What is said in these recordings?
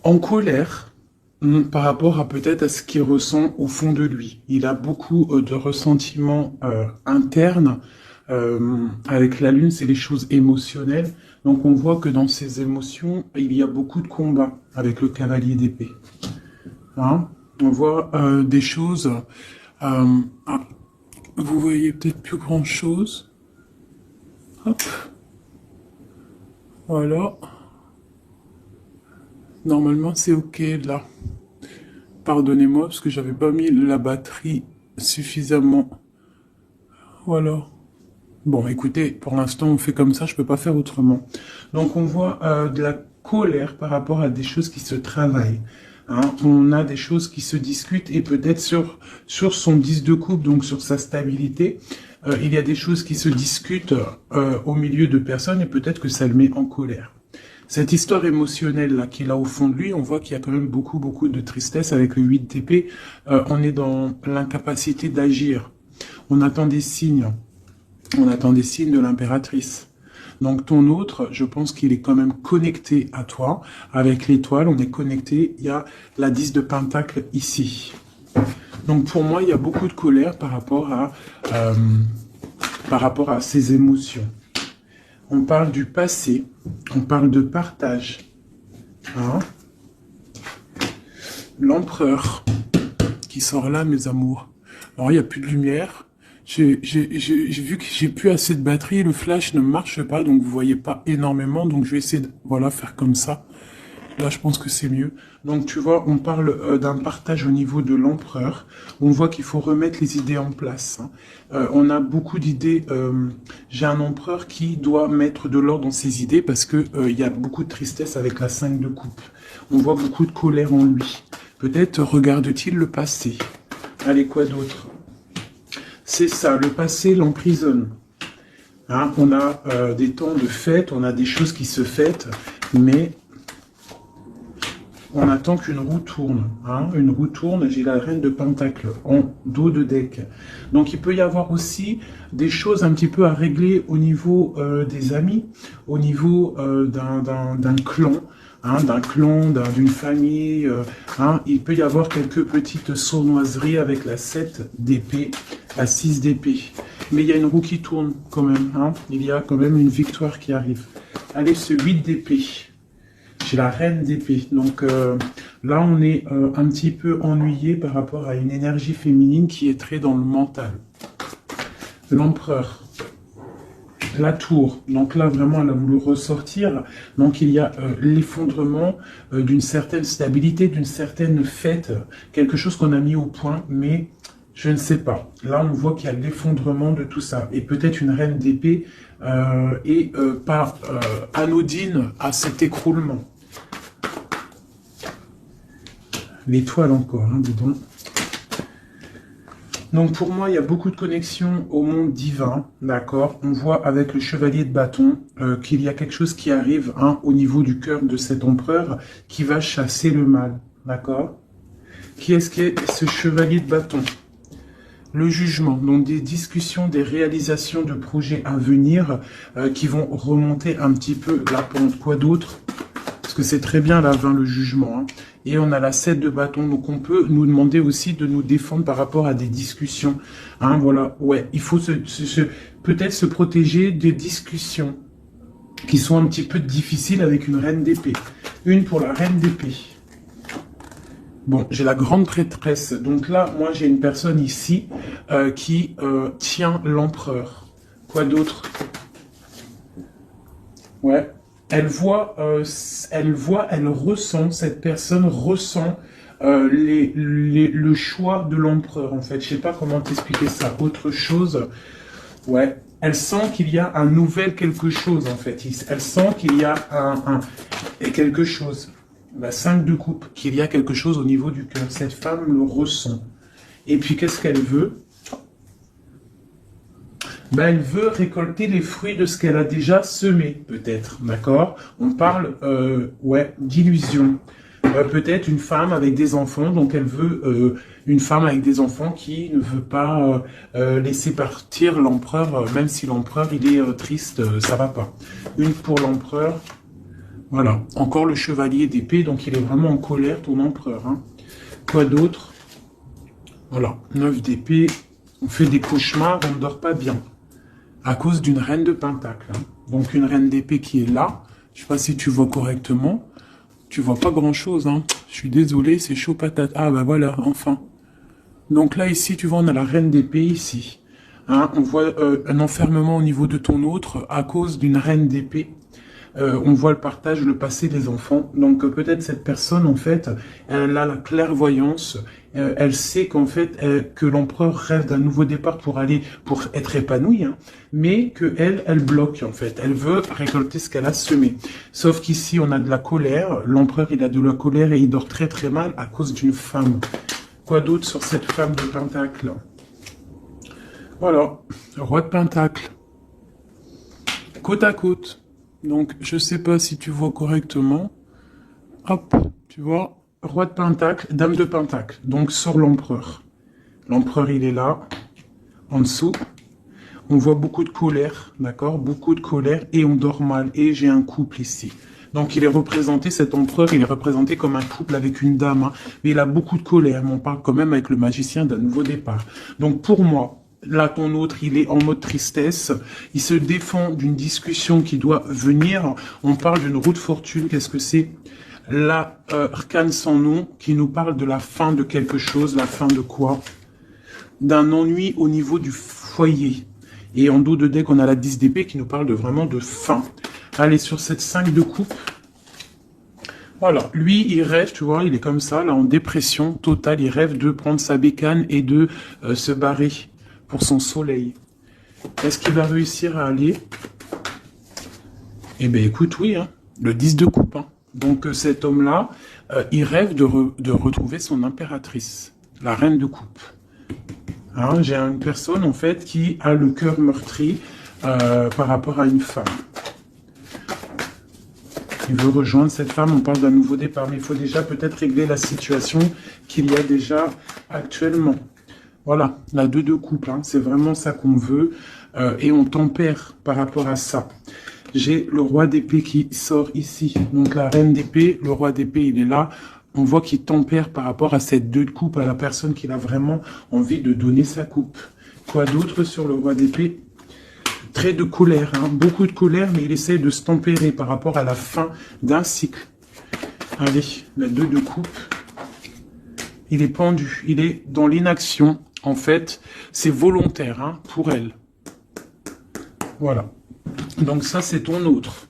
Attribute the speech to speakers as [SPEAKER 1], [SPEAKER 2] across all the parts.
[SPEAKER 1] en colère par rapport à peut-être à ce qu'il ressent au fond de lui. Il a beaucoup de ressentiments internes. Avec la lune, c'est les choses émotionnelles. Donc on voit que dans ces émotions, il y a beaucoup de combats avec le cavalier d'épée. Hein, on voit des choses. Ah, vous voyez peut-être plus grand chose. Hop, voilà. Normalement, c'est OK là. Pardonnez-moi parce que j'avais pas mis la batterie suffisamment. Voilà. Bon, écoutez, pour l'instant, on fait comme ça, je peux pas faire autrement. Donc, on voit de la colère par rapport à des choses qui se travaillent. Hein. On a des choses qui se discutent et peut-être sur son 10 de coupe, donc sur sa stabilité, il y a des choses qui se discutent au milieu de personnes et peut-être que ça le met en colère. Cette histoire émotionnelle là qu'il a au fond de lui, on voit qu'il y a quand même beaucoup de tristesse avec le 8 d'épée. On est dans l'incapacité d'agir. On attend des signes. On attend des signes de l'impératrice. Donc ton autre, je pense qu'il est quand même connecté à toi. Avec l'étoile, on est connecté. Il y a la 10 de Pentacle ici. Donc pour moi, il y a beaucoup de colère par rapport à ces émotions. On parle du passé, on parle de partage. Hein, l'empereur qui sort là, mes amours. Alors, il n'y a plus de lumière. J'ai vu que j'ai plus assez de batterie, le flash ne marche pas, donc vous voyez pas énormément, donc je vais essayer de voilà, faire comme ça. Là, je pense que c'est mieux. Donc, tu vois, on parle d'un partage au niveau de l'empereur. On voit qu'il faut remettre les idées en place. Hein. On a beaucoup d'idées. J'ai un empereur qui doit mettre de l'ordre dans ses idées parce que il y a beaucoup de tristesse avec la 5 de coupe. On voit beaucoup de colère en lui. Peut-être regarde-t-il le passé. Allez, quoi d'autre? C'est ça, le passé l'emprisonne. Hein, on a des temps de fête, on a des choses qui se fêtent, mais on attend qu'une roue tourne. Hein, une roue tourne, j'ai la reine de Pentacle en dos de deck. Donc il peut y avoir aussi des choses un petit peu à régler au niveau des amis, au niveau d'un clan. Hein, d'une famille, hein, il peut y avoir quelques petites sournoiseries avec la 7 d'épée, la 6 d'épée. Mais il y a une roue qui tourne quand même, hein, il y a quand même une victoire qui arrive. Allez, ce 8 d'épée, j'ai la reine d'épée. Donc là, on est un petit peu ennuyé par rapport à une énergie féminine qui est très dans le mental. L'empereur. La tour, donc là vraiment elle a voulu ressortir, donc il y a l'effondrement d'une certaine stabilité, d'une certaine fête, quelque chose qu'on a mis au point, mais je ne sais pas. Là on voit qu'il y a l'effondrement de tout ça, et peut-être une reine d'épée et pas anodine à cet écroulement. L'étoile encore, hein, dis donc. Donc pour moi, il y a beaucoup de connexions au monde divin, d'accord. On voit avec le chevalier de bâton qu'il y a quelque chose qui arrive hein, au niveau du cœur de cet empereur qui va chasser le mal, d'accord. Qui est-ce qui est ce chevalier de bâton? Le jugement, donc des discussions, des réalisations de projets à venir qui vont remonter un petit peu la pente. Quoi d'autre? Parce que c'est très bien la 20, le jugement. Hein. Et on a la 7 de bâton, donc on peut nous demander aussi de nous défendre par rapport à des discussions. Hein, voilà, ouais, il faut peut-être se protéger des discussions qui sont un petit peu difficiles avec une reine d'épée. Une pour la reine d'épée. Bon, j'ai la grande prêtresse. Donc là, moi, j'ai une personne ici qui tient l'empereur. Quoi d'autre? Ouais. Elle ressent, cette personne ressent le choix de l'empereur, en fait. Je sais pas comment t'expliquer ça. Autre chose, ouais. Elle sent qu'il y a un nouvel quelque chose, en fait. Elle sent qu'il y a quelque chose. La 5 de coupe, qu'il y a quelque chose au niveau du cœur. Cette femme le ressent. Et puis, qu'est-ce qu'elle veut? Ben, elle veut récolter les fruits de ce qu'elle a déjà semé, peut-être, d'accord? On parle, ouais, d'illusion. Peut-être une femme avec des enfants, donc elle veut une femme avec des enfants qui ne veut pas laisser partir l'empereur, même si l'empereur, il est triste, ça va pas. Une pour l'empereur, Voilà, encore le chevalier d'épée, donc il est vraiment en colère, ton empereur. Hein. Quoi d'autre? Voilà, 9 d'épée, on fait des cauchemars, on ne dort pas bien. À cause d'une reine de pentacle. Hein. Donc une reine d'épée qui est là, je ne sais pas si tu vois correctement, tu vois pas grand-chose. Hein. Je suis désolé, c'est chaud patate. Ah bah voilà, enfin. Donc là, ici, tu vois, on a la reine d'épée ici. Hein, on voit un enfermement au niveau de ton autre à cause d'une reine d'épée. On voit le partage, le passé des enfants. Donc peut-être cette personne, en fait, elle a la clairvoyance. Elle sait qu'en fait, que l'empereur rêve d'un nouveau départ pour être épanoui, hein, mais que elle bloque, en fait. Elle veut récolter ce qu'elle a semé. Sauf qu'ici, on a de la colère. L'empereur, il a de la colère et il dort très très mal à cause d'une femme. Quoi d'autre sur cette femme de pentacle? Voilà, roi de pentacle. Côte à côte. Donc, je sais pas si tu vois correctement. Hop, tu vois, roi de pentacle, dame de pentacle. Donc, sur l'empereur. L'empereur, il est là, en dessous. On voit beaucoup de colère, d'accord? Beaucoup de colère, et on dort mal. Et j'ai un couple ici. Donc, il est représenté, cet empereur, il est représenté comme un couple avec une dame. Hein, mais il a beaucoup de colère. Mais on parle quand même avec le magicien d'un nouveau départ. Donc, pour moi, là, ton autre, il est en mode tristesse. Il se défend d'une discussion qui doit venir. On parle d'une roue de fortune. Qu'est-ce que c'est? L'arcane sans nom qui nous parle de la fin de quelque chose. La fin de quoi? D'un ennui au niveau du foyer. Et en dos de deck, on a la 10 d'épée qui nous parle de vraiment de fin. Allez, sur cette 5 de coupe. Voilà, lui, il rêve, tu vois, il est comme ça, là, en dépression totale. Il rêve de prendre sa bécane et de se barrer pour son soleil. Est-ce qu'il va réussir à aller? Eh bien, écoute, oui, hein, le 10 de coupe. Hein. Donc, cet homme-là, il rêve de retrouver son impératrice, la reine de coupe. Hein, j'ai une personne, en fait, qui a le cœur meurtri par rapport à une femme. Il veut rejoindre cette femme, on parle d'un nouveau départ, mais il faut déjà peut-être régler la situation qu'il y a déjà actuellement. Voilà, la 2 de coupe, hein, c'est vraiment ça qu'on veut, et on tempère par rapport à ça. J'ai le roi d'épée qui sort ici, donc la reine d'épée, le roi d'épée, il est là. On voit qu'il tempère par rapport à cette 2 de coupe, à la personne qui a vraiment envie de donner sa coupe. Quoi d'autre sur le roi d'épée? Très de colère, hein, beaucoup de colère, mais il essaie de se tempérer par rapport à la fin d'un cycle. Allez, la 2 de coupe. Il est pendu, il est dans l'inaction. En fait, c'est volontaire hein, pour elle. Voilà. Donc ça, c'est ton autre.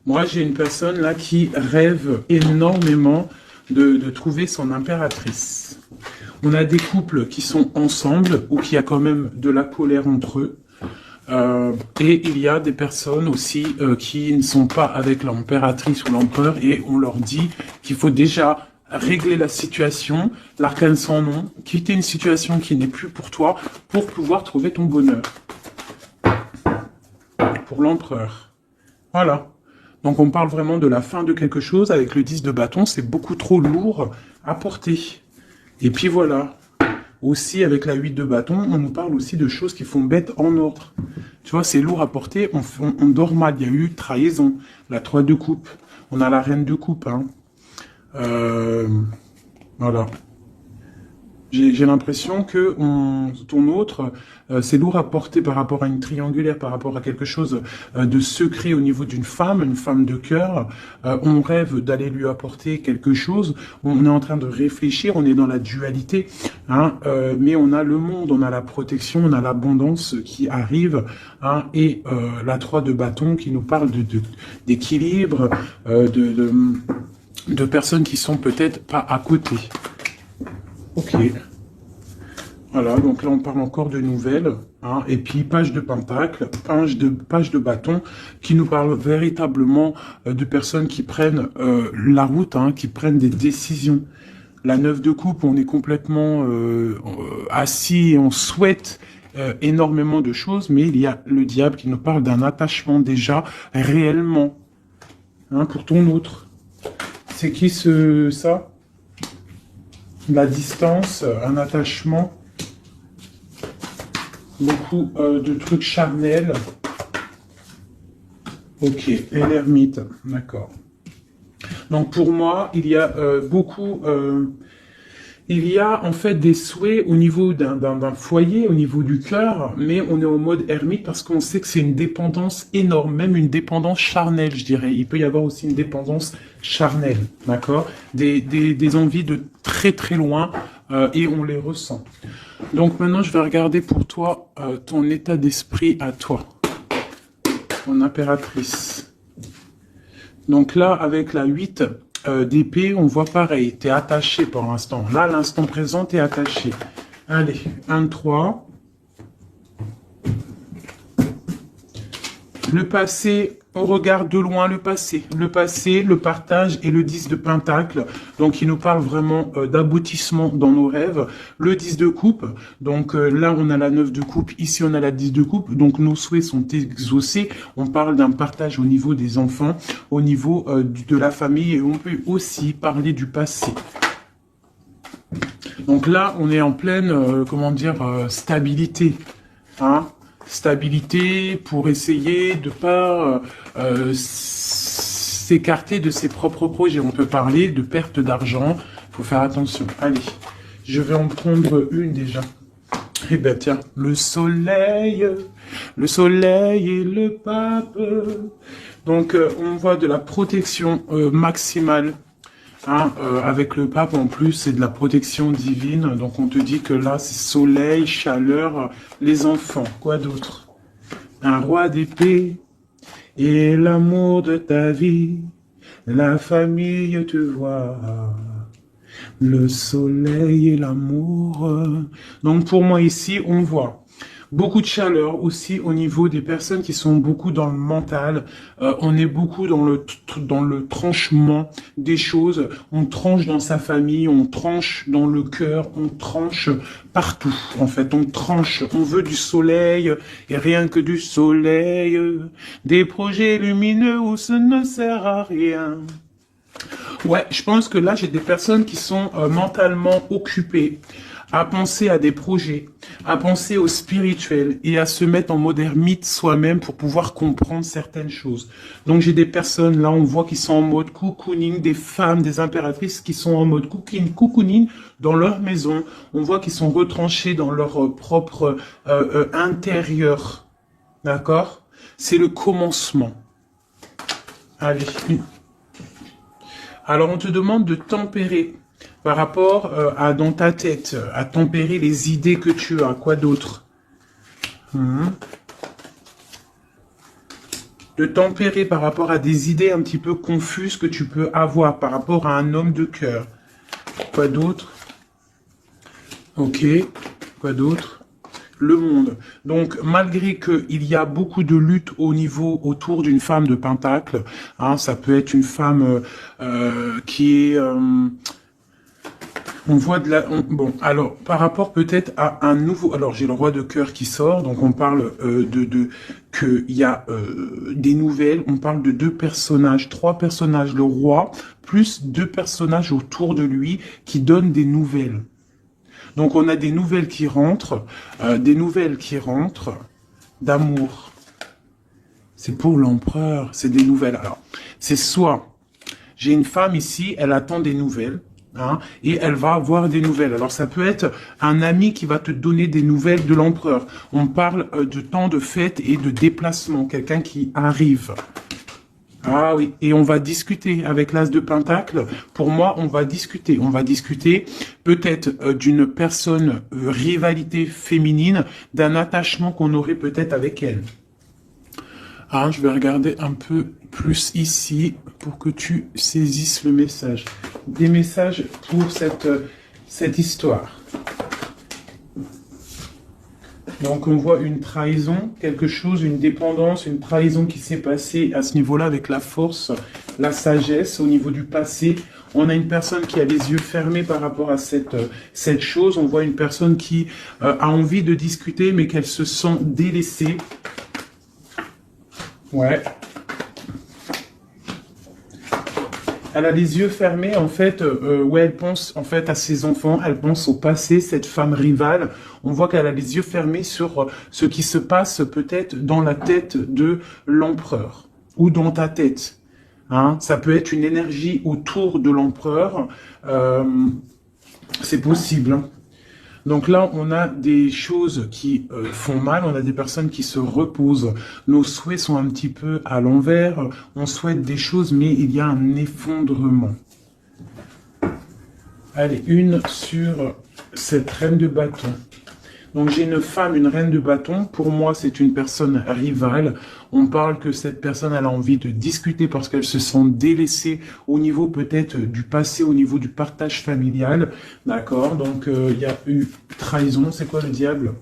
[SPEAKER 1] Moi, j'ai une personne là qui rêve énormément de trouver son impératrice. On a des couples qui sont ensemble ou qui a quand même de la colère entre eux. Et il y a des personnes aussi qui ne sont pas avec l'impératrice ou l'empereur et on leur dit qu'il faut déjà régler la situation, l'arcane sans nom, quitter une situation qui n'est plus pour toi pour pouvoir trouver ton bonheur. Pour l'empereur. Voilà. Donc on parle vraiment de la fin de quelque chose. Avec le 10 de bâton, c'est beaucoup trop lourd à porter. Et puis voilà. Aussi, avec la 8 de bâton, on nous parle aussi de choses qui font bête en ordre. Tu vois, c'est lourd à porter, on dort mal. Il y a eu trahison. La 3 de coupe. On a la reine de coupe. Hein. Voilà. J'ai l'impression que ton autre, c'est lourd à porter par rapport à une triangulaire, par rapport à quelque chose de secret au niveau d'une femme, une femme de cœur. On rêve d'aller lui apporter quelque chose. On est en train de réfléchir, on est dans la dualité. Hein, mais on a le monde, on a la protection, on a l'abondance qui arrive. Hein, et la 3 de bâton qui nous parle d'équilibre, de personnes qui sont peut-être pas à côté. Ok. Voilà, donc là on parle encore de nouvelles. Hein, et puis page de pentacle, page de bâton, qui nous parle véritablement de personnes qui prennent la route, hein, qui prennent des décisions. La 9 de coupe, on est complètement assis et on souhaite énormément de choses, mais il y a le diable qui nous parle d'un attachement déjà réellement. Hein, pour ton autre. C'est qui ça? La distance, un attachement, beaucoup de trucs charnels. Ok, et l'ermite, d'accord. Donc pour moi, il y a il y a en fait des souhaits au niveau d'un foyer, au niveau du cœur, mais on est en mode ermite parce qu'on sait que c'est une dépendance énorme, même une dépendance charnelle, je dirais. Il peut y avoir aussi une dépendance charnelle, d'accord, des envies de très très loin et on les ressent. Donc maintenant, je vais regarder pour toi ton état d'esprit à toi, ton impératrice. Donc là, avec la 8 d'épée, on voit pareil. Tu es attaché pour l'instant. Là, à l'instant présent, tu es attaché. Allez, 1, 3. Le passé, on regarde de loin le passé. Le passé, le partage et le 10 de pentacle. Donc, il nous parle vraiment d'aboutissement dans nos rêves. Le 10 de coupe. Donc, là, on a la 9 de coupe. Ici, on a la 10 de coupe. Donc, nos souhaits sont exaucés. On parle d'un partage au niveau des enfants, au niveau de la famille. Et on peut aussi parler du passé. Donc là, on est en pleine, comment dire, stabilité. Hein, stabilité pour essayer de pas s'écarter de ses propres projets. On peut parler de perte d'argent. Faut faire attention. Allez, je vais en prendre une déjà. Eh ben tiens, le soleil et le pape. Donc on voit de la protection maximale. Hein, avec le pape en plus, c'est de la protection divine. Donc on te dit que là, c'est soleil, chaleur, les enfants. Quoi d'autre? Un roi d'épée et l'amour de ta vie. La famille te voit. Le soleil et l'amour. Donc pour moi ici, on voit beaucoup de chaleur aussi au niveau des personnes qui sont beaucoup dans le mental. On est beaucoup dans le tranchement des choses. On tranche dans sa famille, on tranche dans le cœur, on tranche partout. En fait, on tranche. On veut du soleil et rien que du soleil. Des projets lumineux où ça ne sert à rien. Ouais, je pense que là, j'ai des personnes qui sont mentalement occupées à penser à des projets, à penser au spirituel et à se mettre en mode ermite soi-même pour pouvoir comprendre certaines choses. Donc j'ai des personnes, là on voit qui sont en mode cocooning, des femmes, des impératrices qui sont en mode cocooning dans leur maison. On voit qu'ils sont retranchés dans leur propre intérieur. D'accord? C'est le commencement. Allez. Alors on te demande de tempérer par rapport à dans ta tête, à tempérer les idées que tu as. Quoi d'autre? De tempérer par rapport à des idées un petit peu confuses que tu peux avoir par rapport à un homme de cœur. Quoi d'autre? Ok. Quoi d'autre? Le monde. Donc, malgré qu'il y a beaucoup de lutte au niveau autour d'une femme de pentacle, hein, ça peut être une femme qui est... on voit de la... bon, alors, par rapport peut-être à un nouveau... Alors, j'ai le roi de cœur qui sort, donc on parle qu'il y a des nouvelles, on parle de 2 personnages, 3 personnages, le roi, plus 2 personnages autour de lui qui donnent des nouvelles. Donc, on a des nouvelles qui rentrent d'amour. C'est pour l'empereur, c'est des nouvelles. Alors, c'est soit, j'ai une femme ici, elle attend des nouvelles, hein, et elle va avoir des nouvelles. Alors, ça peut être un ami qui va te donner des nouvelles de l'empereur. On parle de temps de fête et de déplacement, quelqu'un qui arrive. Ah oui, et on va discuter avec l'as de pentacle. Pour moi, on va discuter peut-être d'une personne, rivalité féminine, d'un attachement qu'on aurait peut-être avec elle. Ah, je vais regarder un peu plus ici pour que tu saisisses le message. Des messages pour cette histoire. Donc on voit une trahison, quelque chose, une dépendance, une trahison qui s'est passée à ce niveau-là avec la force, la sagesse au niveau du passé. On a une personne qui a les yeux fermés par rapport à cette chose. On voit une personne qui a envie de discuter mais qu'elle se sent délaissée. Ouais. Elle a les yeux fermés, en fait, où elle pense en fait à ses enfants, elle pense au passé, cette femme rivale. On voit qu'elle a les yeux fermés sur ce qui se passe peut-être dans la tête de l'empereur ou dans ta tête. Hein. Ça peut être une énergie autour de l'empereur. C'est possible. Hein. Donc là, on a des choses qui font mal, on a des personnes qui se reposent. Nos souhaits sont un petit peu à l'envers. On souhaite des choses, mais il y a un effondrement. Allez, une sur cette reine de bâton. Donc j'ai une femme, une reine de bâton. Pour moi, c'est une personne rivale. On parle que cette personne elle a envie de discuter parce qu'elle se sent délaissée au niveau peut-être du passé, au niveau du partage familial. D'accord. Donc il y a eu trahison. C'est quoi le diable?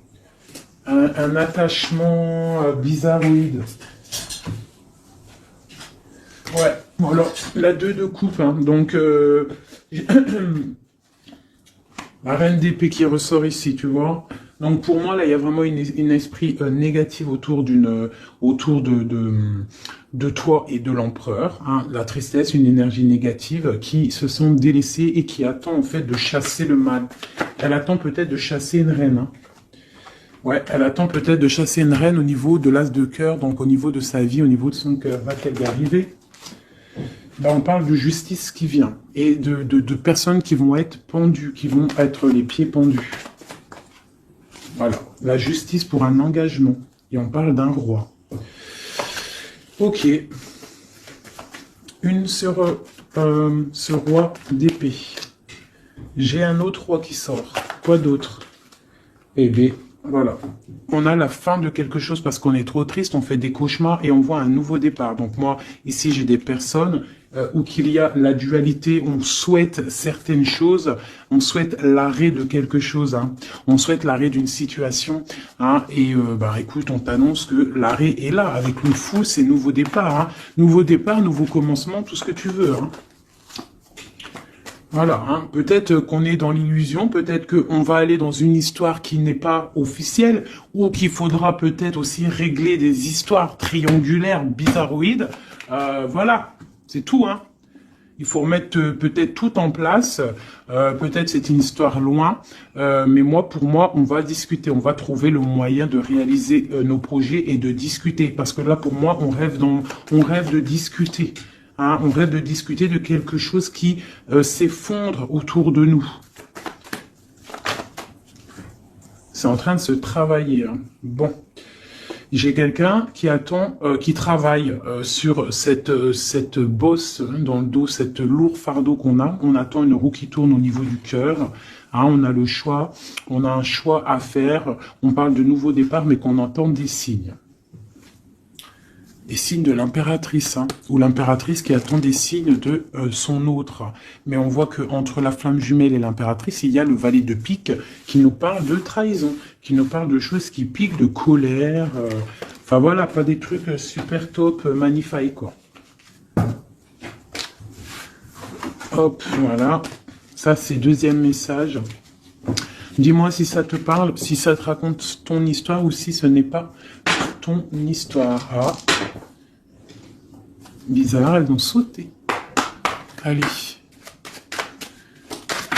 [SPEAKER 1] Un attachement bizarroïde. Ouais. Bon, alors la 2 de coupe. Hein. Donc la reine d'épée qui ressort ici, tu vois. Donc pour moi, là, il y a vraiment une esprit négatif autour de toi et de l'empereur. Hein. La tristesse, une énergie négative qui se sent délaissée et qui attend en fait de chasser le mal. Elle attend peut-être de chasser une reine. Hein. Ouais, elle attend peut-être de chasser une reine au niveau de l'as de cœur, donc au niveau de sa vie, au niveau de son cœur. Va-t-elle y arriver? Là, on parle de justice qui vient et de personnes qui vont être pendues, qui vont être les pieds pendus. Voilà, la justice pour un engagement. Et on parle d'un roi. Ok. Une sur ce roi d'épée. J'ai un autre roi qui sort. Quoi d'autre? Eh bien, voilà. On a la fin de quelque chose parce qu'on est trop triste, on fait des cauchemars et on voit un nouveau départ. Donc moi, ici, j'ai des personnes où qu'il y a la dualité, on souhaite certaines choses, on souhaite l'arrêt de quelque chose, hein. On souhaite l'arrêt d'une situation, hein, et bah écoute, on t'annonce que l'arrêt est là. Avec le fou, c'est nouveau départ, hein. Nouveau départ, nouveau commencement, tout ce que tu veux, hein. Voilà, hein. Peut-être qu'on est dans l'illusion, peut-être qu'on va aller dans une histoire qui n'est pas officielle, ou qu'il faudra peut-être aussi régler des histoires triangulaires, bizarroïdes. Voilà, c'est tout, hein. Il faut remettre peut-être tout en place. Peut-être c'est une histoire loin, mais pour moi, on va discuter. On va trouver le moyen de réaliser nos projets et de discuter. Parce que là, pour moi, on rêve de discuter. Hein, on rêve de discuter de quelque chose qui s'effondre autour de nous. C'est en train de se travailler. Hein. Bon. J'ai quelqu'un qui attend, qui travaille sur cette bosse hein, dans le dos, cette lourd fardeau qu'on a. On attend une roue qui tourne au niveau du cœur. Hein, on a le choix, on a un choix à faire. On parle de nouveau départ, mais qu'on entend des signes. Des signes de l'impératrice, hein, ou l'impératrice qui attend des signes de son autre. Mais on voit que entre la flamme jumelle et l'impératrice, il y a le valet de pique qui nous parle de trahison, qui nous parle de choses qui piquent, de colère. Enfin voilà, pas des trucs super top, magnifiques, quoi. Hop, voilà. Ça, c'est deuxième message. Dis-moi si ça te parle, si ça te raconte ton histoire ou si ce n'est pas ton histoire. Ah. Bizarre, elles ont sauté. Allez.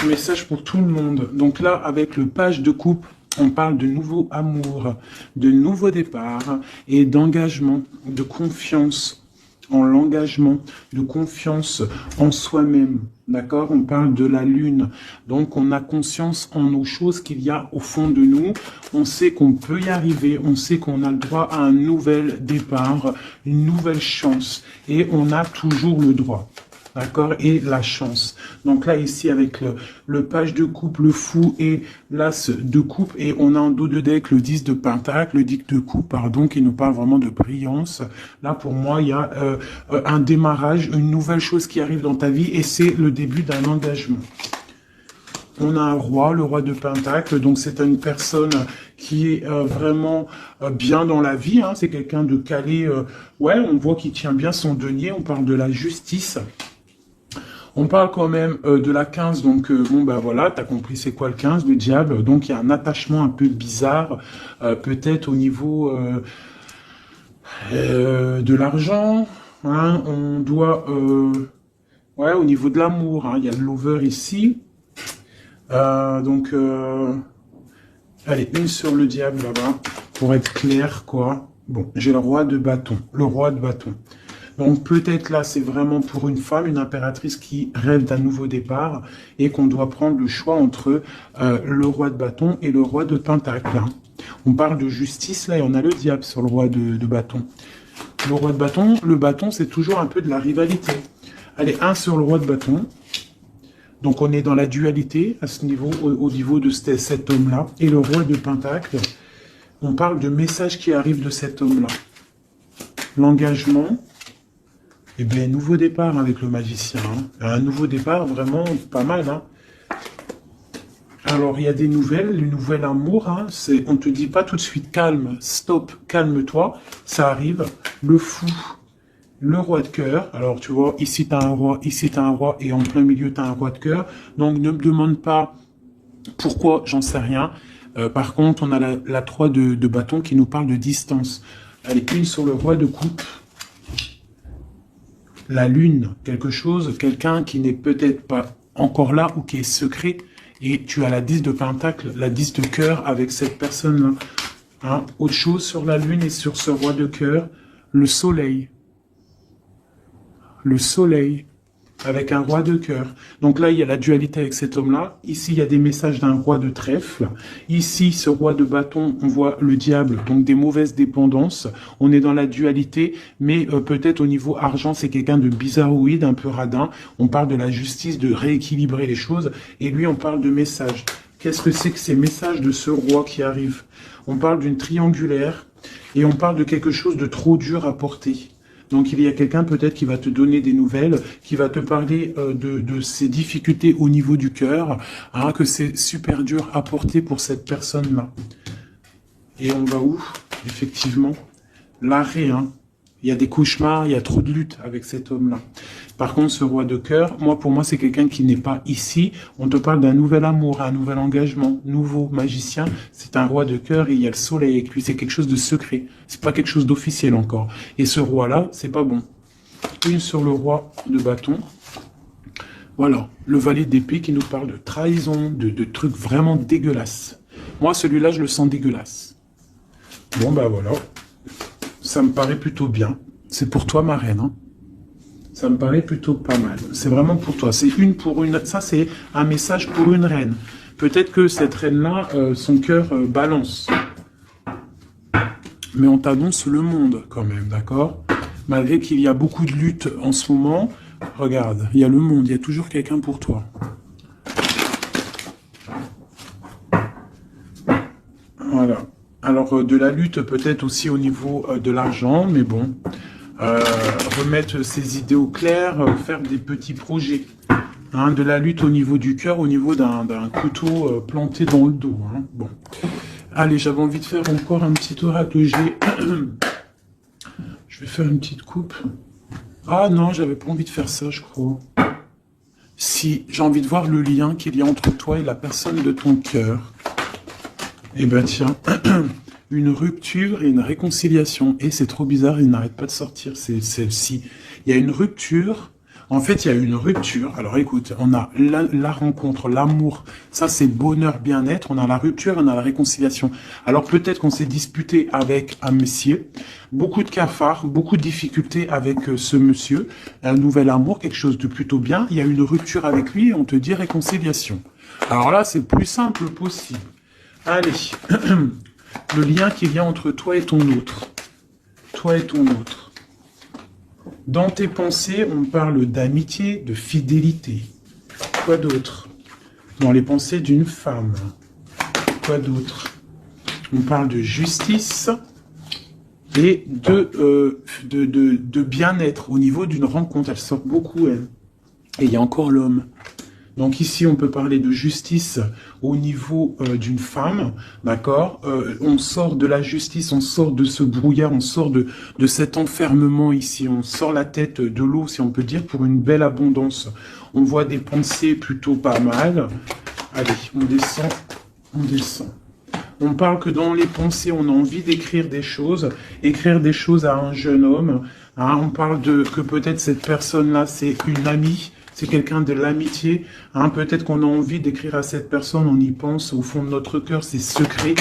[SPEAKER 1] Message pour tout le monde. Donc là, avec le page de coupe, on parle de nouveau amour, de nouveau départ et d'engagement, de confiance en l'engagement, de confiance en soi-même. D'accord? On parle de la lune. Donc, on a conscience en nos choses qu'il y a au fond de nous. On sait qu'on peut y arriver. On sait qu'on a le droit à un nouvel départ, une nouvelle chance. Et on a toujours le droit. D'accord? Et la chance. Donc là, ici, avec le page de coupe, le fou et l'as de coupe. Et on a en dos de deck le 10 de pentacle, le 10 de coupe, pardon, qui nous parle vraiment de brillance. Là, pour moi, il y a un démarrage, une nouvelle chose qui arrive dans ta vie. Et c'est le début d'un engagement. On a un roi, le roi de pentacle. Donc, c'est une personne qui est vraiment bien dans la vie. Hein. C'est quelqu'un de calé. Ouais, on voit qu'il tient bien son denier. On parle de la justice. On parle quand même de la 15, donc bon bah voilà, t'as compris c'est quoi le 15, le diable, donc il y a un attachement un peu bizarre, peut-être au niveau de l'argent, hein, on doit, ouais, au niveau de l'amour, hein, il y a le lover ici, donc, allez, une sur le diable là-bas, pour être clair, quoi. Bon, j'ai le roi de bâton, Donc peut-être là, c'est vraiment pour une femme, une impératrice qui rêve d'un nouveau départ et qu'on doit prendre le choix entre le roi de bâton et le roi de pentacle. Hein. On parle de justice, là, et on a le diable sur le roi de bâton. Le roi de bâton, le bâton, c'est toujours un peu de la rivalité. Allez, un sur le roi de bâton. Donc on est dans la dualité à ce niveau, au niveau de cet homme-là. Et le roi de pentacle, on parle de messages qui arrivent de cet homme-là. L'engagement, eh bien, nouveau départ avec le magicien. Hein. Un nouveau départ vraiment pas mal. Hein. Alors, il y a des nouvelles, le nouvel amour. Hein, on ne te dit pas tout de suite calme, stop, calme-toi. Ça arrive. Le fou, le roi de cœur. Alors, tu vois, ici, tu as un roi, ici, tu as un roi, et en plein milieu, tu as un roi de cœur. Donc, ne me demande pas pourquoi, j'en sais rien. Par contre, on a la 3 de bâton qui nous parle de distance. Allez, une sur le roi de coupe. La lune, quelque chose, quelqu'un qui n'est peut-être pas encore là ou qui est secret. Et tu as la 10 de pentacle, la 10 de cœur avec cette personne-là. Hein? Autre chose sur la lune et sur ce roi de cœur, le soleil. Le soleil. Avec un roi de cœur. Donc là, il y a la dualité avec cet homme-là. Ici, il y a des messages d'un roi de trèfle. Ici, ce roi de bâton, on voit le diable, donc des mauvaises dépendances. On est dans la dualité, mais peut-être au niveau argent, c'est quelqu'un de bizarroïde, un peu radin. On parle de la justice, de rééquilibrer les choses. Et lui, on parle de messages. Qu'est-ce que c'est que ces messages de ce roi qui arrive? On parle d'une triangulaire et on parle de quelque chose de trop dur à porter. Donc il y a quelqu'un peut-être qui va te donner des nouvelles, qui va te parler de ses difficultés au niveau du cœur, hein, que c'est super dur à porter pour cette personne-là. Et on va où? Effectivement, l'arrêt. Hein. Il y a des cauchemars, il y a trop de lutte avec cet homme-là. Par contre, ce roi de cœur, pour moi, c'est quelqu'un qui n'est pas ici. On te parle d'un nouvel amour, un nouvel engagement, nouveau magicien. C'est un roi de cœur et il y a le soleil avec lui. C'est quelque chose de secret. C'est pas quelque chose d'officiel encore. Et ce roi-là, c'est pas bon. Une sur le roi de bâton. Voilà, le valet d'épée qui nous parle de trahison, de trucs vraiment dégueulasses. Moi, celui-là, je le sens dégueulasse. Bon, bah voilà. Ça me paraît plutôt bien. C'est pour toi, ma reine. Hein. Ça me paraît plutôt pas mal. C'est vraiment pour toi. C'est une pour une. Ça, c'est un message pour une reine. Peut-être que cette reine-là, son cœur balance. Mais on t'annonce le monde quand même, d'accord? Malgré qu'il y a beaucoup de luttes en ce moment, regarde, il y a le monde, il y a toujours quelqu'un pour toi. Voilà. Alors, de la lutte peut-être aussi au niveau de l'argent, mais bon, remettre ses idées au clair, faire des petits projets. Hein, de la lutte au niveau du cœur, au niveau d'un couteau planté dans le dos. Hein. Bon. Allez, j'avais envie de faire encore un petit oracle G. Je vais faire une petite coupe. Ah non, j'avais pas envie de faire ça, je crois. Si, j'ai envie de voir le lien qu'il y a entre toi et la personne de ton cœur. Eh ben tiens, une rupture et une réconciliation. Et c'est trop bizarre, il n'arrête pas de sortir, c'est celle-ci. Il y a une rupture, en fait il y a une rupture. Alors écoute, on a la rencontre, l'amour, ça c'est bonheur, bien-être. On a la rupture, on a la réconciliation. Alors peut-être qu'on s'est disputé avec un monsieur, beaucoup de cafards, beaucoup de difficultés avec ce monsieur, un nouvel amour, quelque chose de plutôt bien. Il y a une rupture avec lui et on te dit réconciliation. Alors là c'est le plus simple possible. Allez, le lien qu'il y a entre toi et ton autre. Toi et ton autre. Dans tes pensées, on parle d'amitié, de fidélité. Quoi d'autre? Dans les pensées d'une femme. Quoi d'autre? On parle de justice et de bien-être au niveau d'une rencontre. Elle sort beaucoup, elle. Et il y a encore l'homme. Donc ici, on peut parler de justice au niveau d'une femme, d'accord? On sort de la justice, on sort de ce brouillard, on sort de cet enfermement ici, on sort la tête de l'eau, si on peut dire, pour une belle abondance. On voit des pensées plutôt pas mal. Allez, on descend, on descend. On parle que dans les pensées, on a envie d'écrire des choses à un jeune homme. Hein, on parle que peut-être cette personne-là, c'est une amie, c'est quelqu'un de l'amitié. Hein, peut-être qu'on a envie d'écrire à cette personne, on y pense au fond de notre cœur, c'est secret.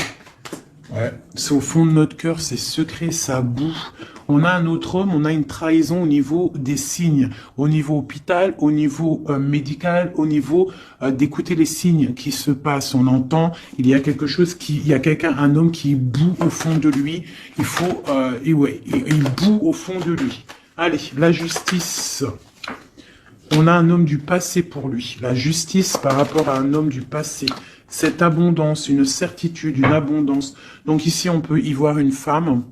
[SPEAKER 1] Ouais, c'est au fond de notre cœur, c'est secret, ça boue. On a un autre homme, on a une trahison au niveau des signes, au niveau hôpital, au niveau médical, au niveau d'écouter les signes qui se passent. On entend, il y a quelque chose il y a quelqu'un, un homme qui boue au fond de lui. Il faut, et ouais, il boue au fond de lui. Allez, la justice. On a un homme du passé pour lui. La justice par rapport à un homme du passé. Cette abondance, une certitude, une abondance. Donc ici, on peut y voir une femme.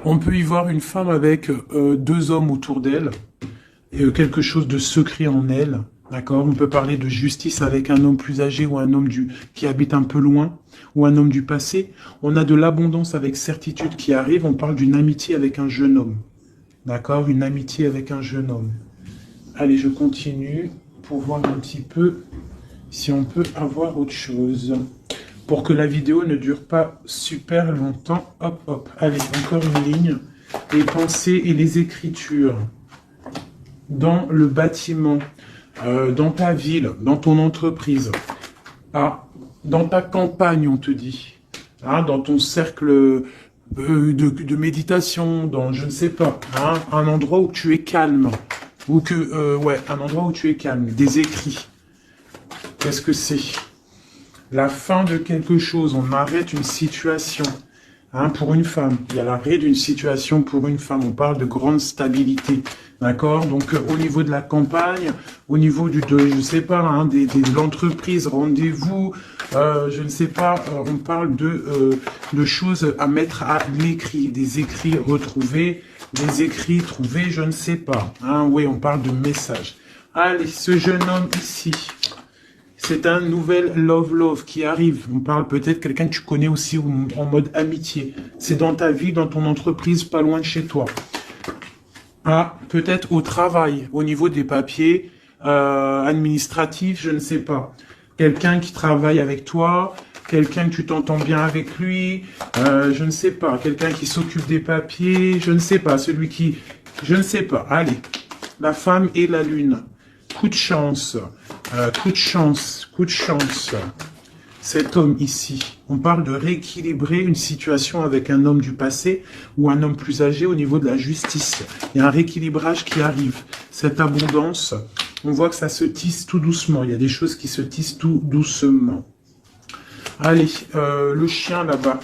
[SPEAKER 1] On peut y voir une femme avec deux hommes autour d'elle. Et quelque chose de secret en elle. D'accord? On peut parler de justice avec un homme plus âgé ou un homme qui habite un peu loin. Ou un homme du passé. On a de l'abondance avec certitude qui arrive. On parle d'une amitié avec un jeune homme. D'accord? Une amitié avec un jeune homme. Allez, je continue pour voir un petit peu si on peut avoir autre chose. Pour que la vidéo ne dure pas super longtemps. Hop, hop. Allez, encore une ligne. Les pensées et les écritures. Dans le bâtiment, dans ta ville, dans ton entreprise. Ah, dans ta campagne, on te dit. Hein, dans ton cercle de méditation, dans je ne sais pas. Hein, un endroit où tu es calme. Ou que, ouais, un endroit où tu es calme. Des écrits. Qu'est-ce que c'est? La fin de quelque chose. On arrête une situation. Hein, pour une femme. Il y a l'arrêt d'une situation pour une femme. On parle de grande stabilité. D'accord? Donc, au niveau de la campagne, au niveau je ne sais pas, hein, de l'entreprise, rendez-vous, je ne sais pas, on parle de choses à mettre à l'écrit. Des écrits retrouvés. Des écrits trouvés, je ne sais pas. Hein, oui, on parle de messages. Allez, ce jeune homme ici, c'est un nouvel love qui arrive. On parle peut-être quelqu'un que tu connais aussi en mode amitié. C'est dans ta vie, dans ton entreprise, pas loin de chez toi. Ah, peut-être au travail, au niveau des papiers administratifs, je ne sais pas. Quelqu'un qui travaille avec toi, quelqu'un que tu t'entends bien avec lui, je ne sais pas, quelqu'un qui s'occupe des papiers, je ne sais pas, celui qui... Je ne sais pas, allez, la femme et la lune, coup de chance, coup de chance, coup de chance, cet homme ici, on parle de rééquilibrer une situation avec un homme du passé ou un homme plus âgé au niveau de la justice. Il y a un rééquilibrage qui arrive, cette abondance, on voit que ça se tisse tout doucement, il y a des choses qui se tissent tout doucement. Allez, le chien là-bas.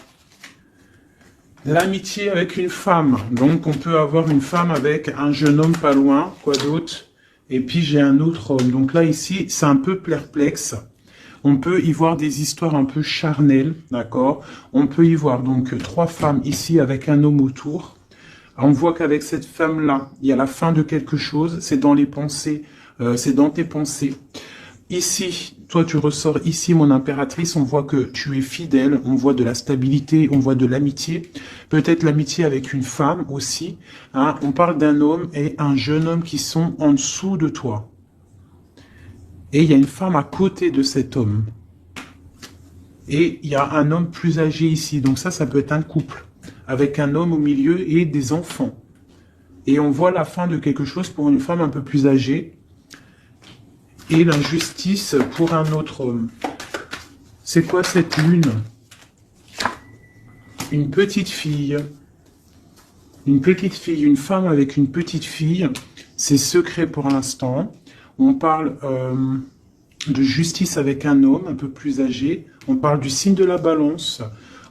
[SPEAKER 1] L'amitié avec une femme. Donc, on peut avoir une femme avec un jeune homme pas loin. Quoi d'autre? Et puis, j'ai un autre homme. Donc là, ici, c'est un peu perplexe. On peut y voir des histoires un peu charnelles. D'accord? On peut y voir donc trois femmes ici avec un homme autour. On voit qu'avec cette femme-là, il y a la fin de quelque chose. C'est dans les pensées. C'est dans tes pensées. Ici, toi tu ressors ici, mon impératrice, on voit que tu es fidèle, on voit de la stabilité, on voit de l'amitié, peut-être l'amitié avec une femme aussi, hein. On parle d'un homme et un jeune homme qui sont en dessous de toi. Et il y a une femme à côté de cet homme. Et il y a un homme plus âgé ici, donc ça peut être un couple, avec un homme au milieu et des enfants. Et on voit la fin de quelque chose pour une femme un peu plus âgée, et l'injustice pour un autre homme. C'est quoi cette lune? Une petite fille. Une petite fille, une femme avec une petite fille. C'est secret pour l'instant. On parle de justice avec un homme un peu plus âgé. On parle du signe de la balance.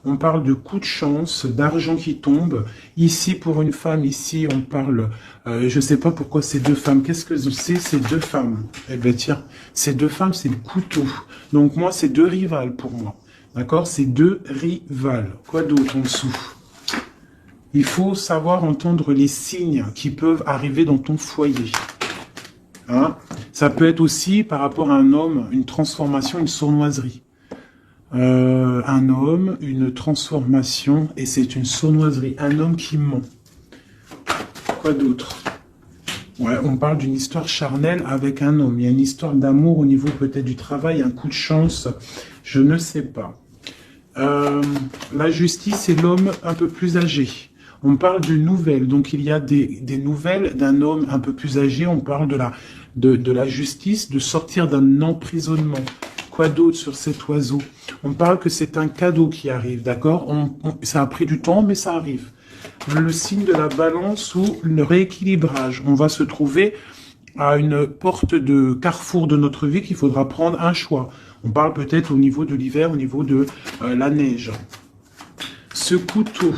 [SPEAKER 1] On parle de coup de chance, d'argent qui tombe. Ici, pour une femme, ici, on parle... je ne sais pas pourquoi ces deux femmes. Qu'est-ce que c'est ces deux femmes? Eh bien, tiens, ces deux femmes, c'est le couteau. Donc, moi, c'est deux rivales pour moi. D'accord? C'est deux rivales. Quoi d'autre en dessous? Il faut savoir entendre les signes qui peuvent arriver dans ton foyer. Hein? Ça peut être aussi, par rapport à un homme, une transformation, une sournoiserie. Un homme, une transformation, et c'est une sournoiserie. Un homme qui ment. Quoi d'autre? Ouais, on parle d'une histoire charnelle avec un homme. Il y a une histoire d'amour au niveau peut-être du travail, un coup de chance, je ne sais pas. La justice et l'homme un peu plus âgé. On parle de nouvelles, donc il y a des nouvelles d'un homme un peu plus âgé. On parle de la justice, de sortir d'un emprisonnement. Quoi d'autre sur cet oiseau? On parle que c'est un cadeau qui arrive, d'accord? Ça a pris du temps, mais ça arrive. Le signe de la balance ou le rééquilibrage. On va se trouver à une porte de carrefour de notre vie qu'il faudra prendre un choix. On parle peut-être au niveau de l'hiver, au niveau de la neige. Ce couteau,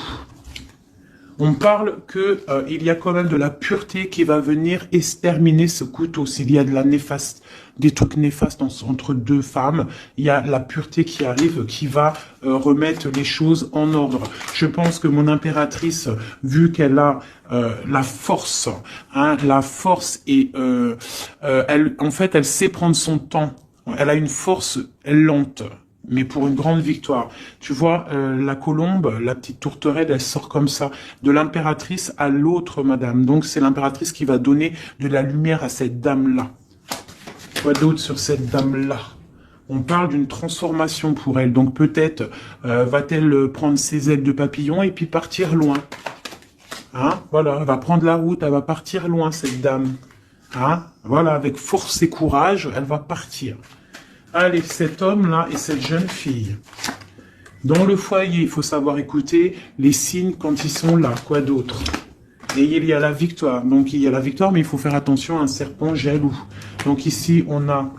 [SPEAKER 1] on parle que il y a quand même de la pureté qui va venir exterminer ce couteau. S'il y a de la néfaste, des trucs néfastes entre deux femmes, il y a la pureté qui arrive, qui va remettre les choses en ordre. Je pense que mon impératrice, vu qu'elle a la force, la force et en fait, elle sait prendre son temps. Elle a une force lente, mais pour une grande victoire. Tu vois, la colombe, la petite tourterelle, elle sort comme ça, de l'impératrice à l'autre madame. Donc c'est l'impératrice qui va donner de la lumière à cette dame-là. Quoi d'autre sur cette dame-là? On parle d'une transformation pour elle. Donc peut-être va-t-elle prendre ses ailes de papillon et puis partir loin. Voilà, elle va prendre la route, elle va partir loin, cette dame. Voilà, avec force et courage, elle va partir. Allez, cet homme-là et cette jeune fille. Dans le foyer, il faut savoir écouter les signes quand ils sont là. Quoi d'autre? Et il y a la victoire. Donc, il y a la victoire, mais il faut faire attention à un serpent jaloux. Donc, ici, on a...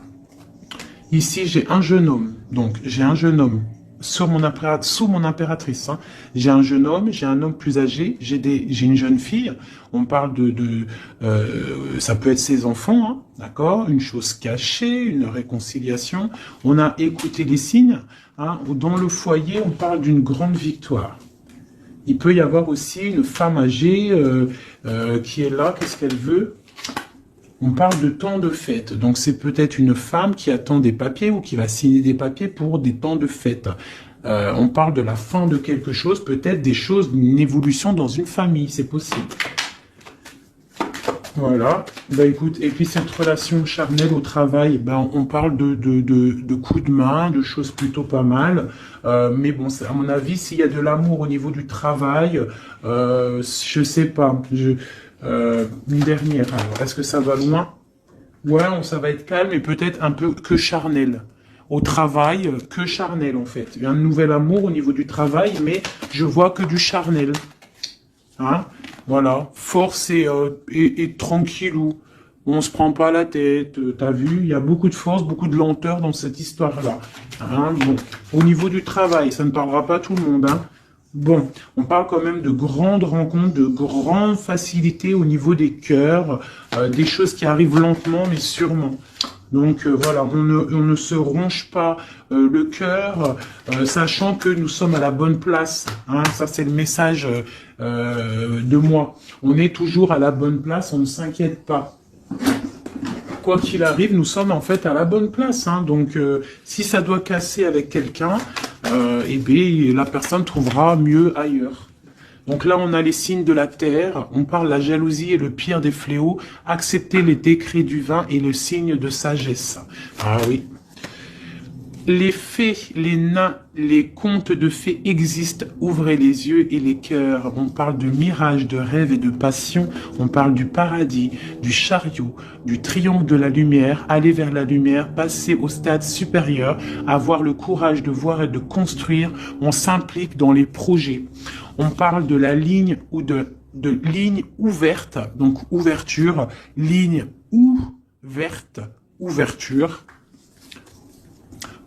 [SPEAKER 1] Ici, j'ai un jeune homme. Donc, j'ai un jeune homme sous mon impératrice. J'ai un jeune homme, j'ai un homme plus âgé, j'ai une jeune fille. On parle ça peut être ses enfants, d'accord? Une chose cachée, une réconciliation. On a écouté les signes. Dans le foyer, on parle d'une grande victoire. Il peut y avoir aussi une femme âgée qui est là. Qu'est-ce qu'elle veut? On parle de temps de fête. Donc, c'est peut-être une femme qui attend des papiers ou qui va signer des papiers pour des temps de fête. On parle de la fin de quelque chose, peut-être des choses, une évolution dans une famille, c'est possible. Voilà. Écoute, et puis cette relation charnelle au travail, on parle de coups de main, de choses plutôt pas mal. Mais bon, à mon avis, s'il y a de l'amour au niveau du travail, je sais pas. Une dernière. Alors, est-ce que ça va loin? Ouais, ça va être calme et peut-être un peu que charnel. Au travail, que charnel en fait. Il y a un nouvel amour au niveau du travail, mais je vois que du charnel. Voilà. Force et tranquillou. On se prend pas la tête. T'as vu, il y a beaucoup de force, beaucoup de lenteur dans cette histoire-là. Bon. Au niveau du travail, ça ne parlera pas tout le monde, Bon, on parle quand même de grandes rencontres, de grandes facilités au niveau des cœurs, des choses qui arrivent lentement mais sûrement. Donc voilà, on ne se ronge pas le cœur, sachant que nous sommes à la bonne place. Ça c'est le message de moi. On est toujours à la bonne place, on ne s'inquiète pas. Quoi qu'il arrive, nous sommes en fait à la bonne place. Donc, si ça doit casser avec quelqu'un, la personne trouvera mieux ailleurs. Donc là, on a les signes de la terre. On parle de la jalousie et le pire des fléaux. Accepter les décrets du vin et le signe de sagesse. Ah oui. Les fées, les nains, les contes de fées existent. Ouvrez les yeux et les cœurs. On parle de mirage, de rêve et de passion. On parle du paradis, du chariot, du triomphe de la lumière. Aller vers la lumière, passer au stade supérieur, avoir le courage de voir et de construire. On s'implique dans les projets. On parle de la ligne ou de ligne ouverte, donc ouverture, ligne ouverte, ouverture.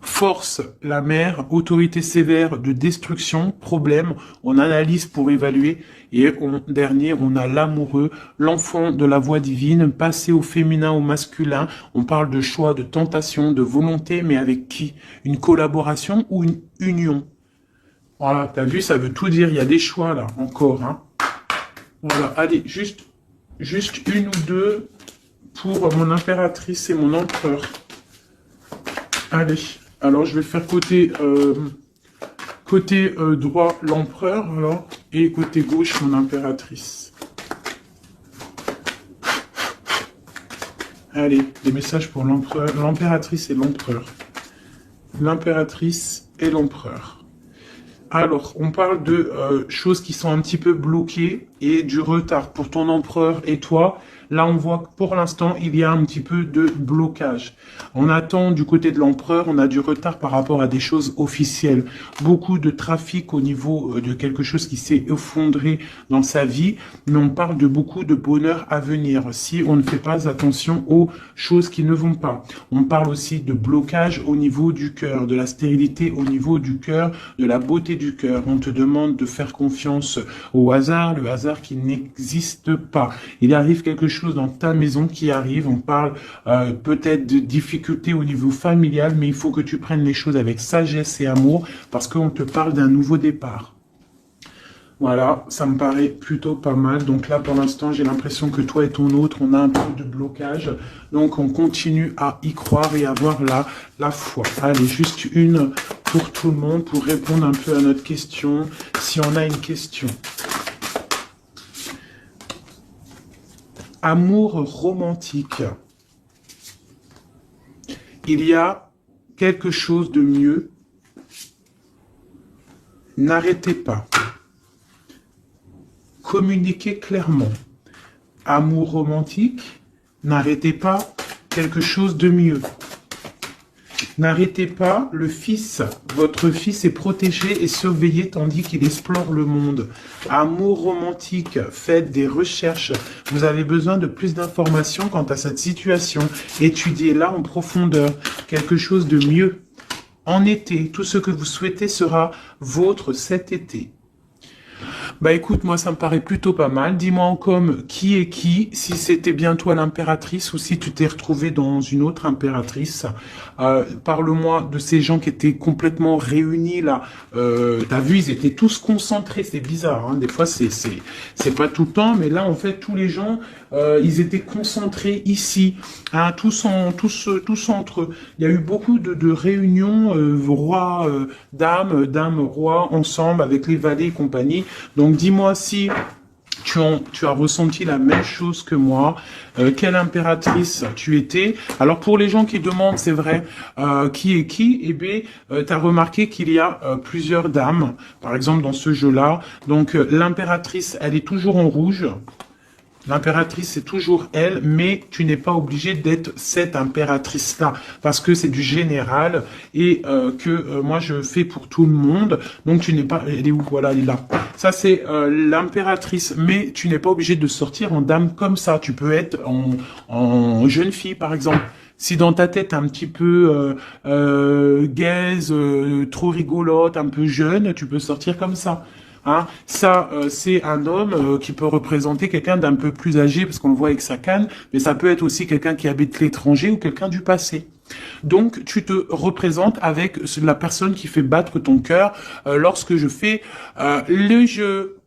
[SPEAKER 1] Force, la mer, autorité sévère de destruction, problème, on analyse pour évaluer. Et dernier, on a l'amoureux, l'enfant de la voix divine, passer au féminin, au masculin. On parle de choix, de tentation, de volonté, mais avec qui? Une collaboration ou une union? Voilà, t'as vu, ça veut tout dire. Il y a des choix là, encore. Voilà, allez, juste une ou deux pour mon impératrice et mon empereur. Allez. Alors, je vais faire côté droit l'empereur, alors, et côté gauche mon impératrice. Allez, des messages pour l'empereur, l'impératrice et l'empereur. L'impératrice et l'empereur. Alors, on parle de choses qui sont un petit peu bloquées. et du retard pour ton empereur et toi. Là, on voit que pour l'instant, il y a un petit peu de blocage. On attend du côté de l'empereur, on a du retard par rapport à des choses officielles. Beaucoup de trafic au niveau de quelque chose qui s'est effondré dans sa vie, mais on parle de beaucoup de bonheur à venir si on ne fait pas attention aux choses qui ne vont pas. On parle aussi de blocage au niveau du cœur, de la stérilité au niveau du cœur, de la beauté du cœur. On te demande de faire confiance au hasard, le hasard qui n'existe pas. Il arrive quelque chose dans ta maison qui arrive, on parle peut-être de difficultés au niveau familial, mais il faut que tu prennes les choses avec sagesse et amour, parce qu'on te parle d'un nouveau départ. Voilà, ça me paraît plutôt pas mal. Donc là, pour l'instant, j'ai l'impression que toi et ton autre, on a un peu de blocage. Donc on continue à y croire et avoir la foi. Allez, juste une pour tout le monde, pour répondre un peu à notre question, si on a une question. Amour romantique. Il y a quelque chose de mieux. N'arrêtez pas. Communiquez clairement. Amour romantique. N'arrêtez pas quelque chose de mieux. N'arrêtez pas, le fils, votre fils est protégé et surveillé tandis qu'il explore le monde. Amour romantique, faites des recherches. Vous avez besoin de plus d'informations quant à cette situation. Étudiez-la en profondeur. Quelque chose de mieux. En été, tout ce que vous souhaitez sera vôtre cet été. Bah écoute, moi ça me paraît plutôt pas mal. Dis-moi en com qui est qui, si c'était bien toi l'impératrice ou si tu t'es retrouvé dans une autre impératrice. Parle-moi de ces gens qui étaient complètement réunis là. T'as vu, ils étaient tous concentrés, c'est bizarre. Hein. Des fois c'est pas tout le temps, mais là en fait tous les gens ils étaient concentrés ici, hein, tous entre eux. Il y a eu beaucoup de réunions roi, dame, roi ensemble avec les valets et compagnie. Donc dis-moi si tu as ressenti la même chose que moi. Quelle impératrice tu étais? Alors pour les gens qui demandent, c'est vrai, qui est qui? Eh bien, tu as remarqué qu'il y a plusieurs dames, par exemple dans ce jeu-là. Donc l'impératrice, elle est toujours en rouge. L'impératrice, c'est toujours elle, mais tu n'es pas obligé d'être cette impératrice-là, parce que c'est du général et que moi je fais pour tout le monde. Donc tu n'es pas... Elle est où? Voilà, elle est là. Ça, c'est l'impératrice, mais tu n'es pas obligé de sortir en dame comme ça. Tu peux être en jeune fille, par exemple. Si dans ta tête un petit peu gaze, trop rigolote, un peu jeune, tu peux sortir comme ça. Hein, ça, c'est un homme qui peut représenter quelqu'un d'un peu plus âgé, parce qu'on le voit avec sa canne, mais ça peut être aussi quelqu'un qui habite l'étranger ou quelqu'un du passé. Donc, tu te représentes avec la personne qui fait battre ton cœur lorsque je fais le jeu.